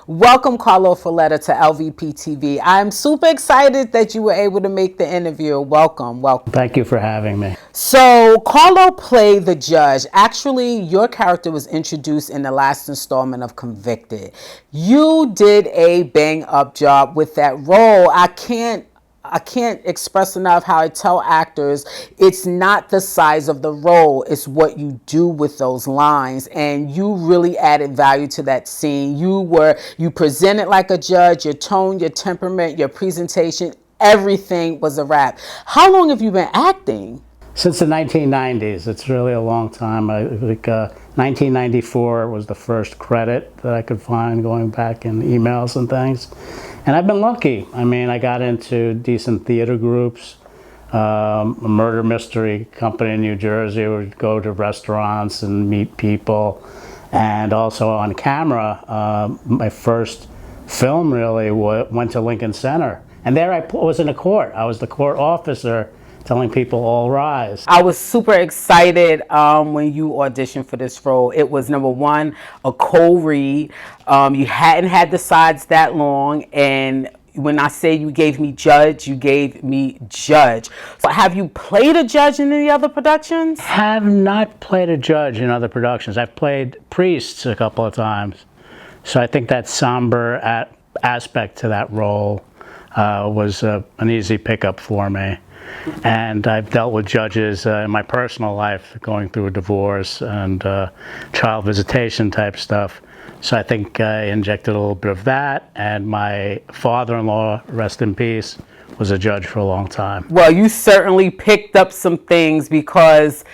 Welcome, Carlo Fiorletta, to LVP TV. I'm super excited that you were able to make the interview. Welcome. Thank you for having me. So, Carlo played the judge. Actually, your character was introduced in the last installment of Convicted. You did a bang-up job with that role. I can't express enough how I tell actors it's not the size of the role, it's what you do with those lines. And you really added value to that scene. You presented like a judge, your tone, your temperament, your presentation, everything was a wrap. How long have you been acting? Since the 1990s. It's really a long time. I think 1994 was the first credit that I could find going back in emails and things. And I've been lucky. I mean, I got into decent theater groups, a murder mystery company in New Jersey. We would go to restaurants and meet people. And also on camera, my first film really went to Lincoln Center. And there I was in a court. I was the court officer telling people all rise. I was super excited when you auditioned for this role. It was, number one, a cold read. You hadn't had the sides that long, and when I say you gave me judge, you gave me judge. So have you played a judge in any other productions? Have not played a judge in other productions. I've played priests a couple of times. So I think that somber aspect to that role was an easy pickup for me. And I've dealt with judges in my personal life, going through a divorce and child visitation type stuff. So I think I injected a little bit of that. And my father-in-law, rest in peace, was a judge for a long time. Well, you certainly picked up some things, because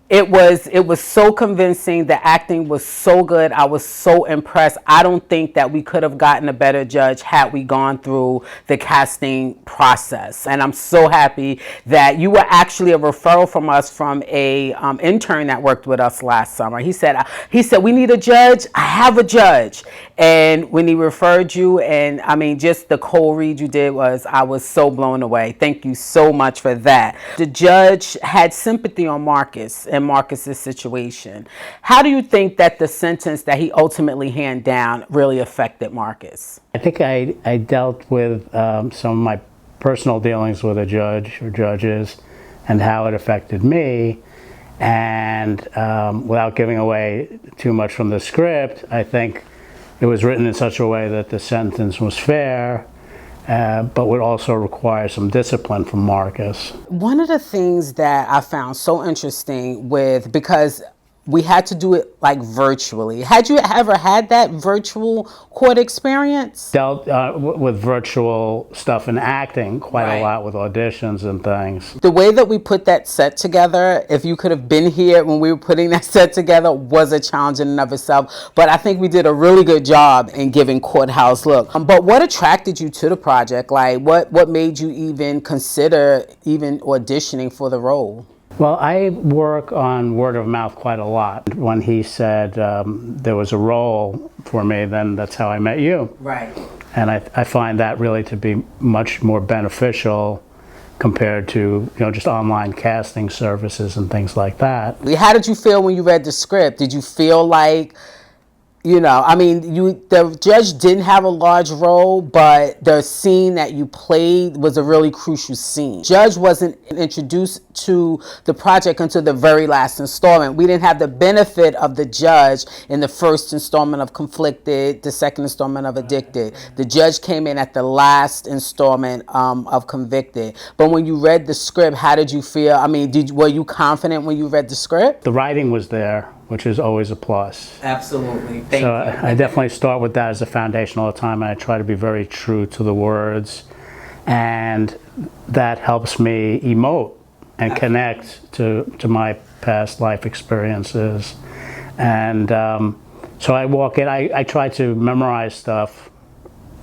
it was so convincing. The acting was so good. I was so impressed. I don't think that we could have gotten a better judge had we gone through the casting process. And I'm so happy that you were actually a referral from us from a intern that worked with us last summer. He said, we need a judge. I have a judge. And when he referred you, and I mean, just the cold read you did, I was so blown away. Thank you so much for that. The judge had sympathy on Marcus and Marcus's situation. How do you think that the sentence that he ultimately handed down really affected Marcus? I think I dealt with some of my personal dealings with a judge or judges and how it affected me. And without giving away too much from the script, I think it was written in such a way that the sentence was fair, but would also require some discipline from Marcus. One of the things that I found so interesting because we had to do it like virtually. Had you ever had that virtual court experience? Dealt with virtual stuff in acting quite a lot with auditions and things. The way that we put that set together, if you could have been here when we were putting that set together, was a challenge in and of itself. But I think we did a really good job in giving courthouse look. But what attracted you to the project? Like, what made you even consider even auditioning for the role? Well, I work on word of mouth quite a lot. When he said there was a role for me, then that's how I met you. Right. And I find that really to be much more beneficial compared to just online casting services and things like that. How did you feel when you read the script? Did you feel like, the judge didn't have a large role, but the scene that you played was a really crucial scene. Judge wasn't introduced to the project until the very last installment. We didn't have the benefit of the judge in the first installment of Conflicted, the second installment of Addicted. The judge came in at the last installment of Convicted. But when you read the script, how did you feel? I mean, were you confident when you read the script? The writing was there, which is always a plus. Absolutely. Thank you. I definitely start with that as a foundation all the time, and I try to be very true to the words, and that helps me emote and connect to my past life experiences. And so I walk in, I try to memorize stuff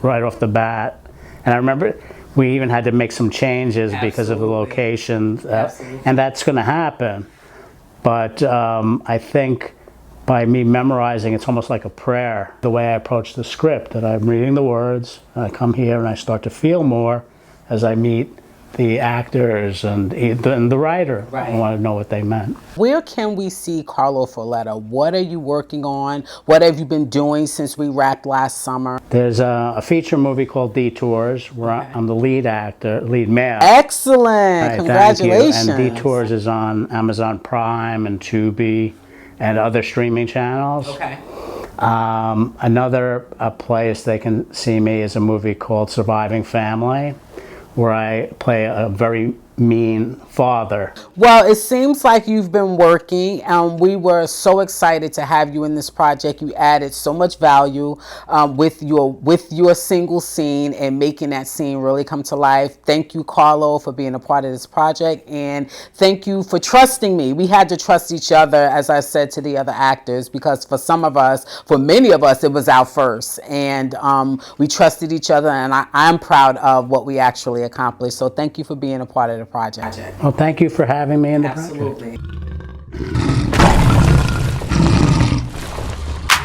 right off the bat, and I remember we even had to make some changes because of the location, and that's going to happen. But I think by me memorizing, it's almost like a prayer, the way I approach the script, that I'm reading the words, and I come here and I start to feel more as I meet the actors and the writer. Right. I want to know what they meant. Where can we see Carlo Fiorletta? What are you working on? What have you been doing since we wrapped last summer? There's a feature movie called Detours where I'm the lead male. Excellent. Right, Congratulations. thank you. And Detours is on Amazon Prime and Tubi and other streaming channels. Okay. Another place they can see me is a movie called Surviving Family, where I play a very mean father. Well, it seems like you've been working, and we were so excited to have you in this project. You added so much value with your single scene and making that scene really come to life. Thank you, Carlo, for being a part of this project, and thank you for trusting me. We had to trust each other, as I said to the other actors, because for some of us, for many of us, it was our first, and we trusted each other, and I'm proud of what we actually accomplished. So thank you for being a part of the project. Well, thank you for having me in the project. Absolutely.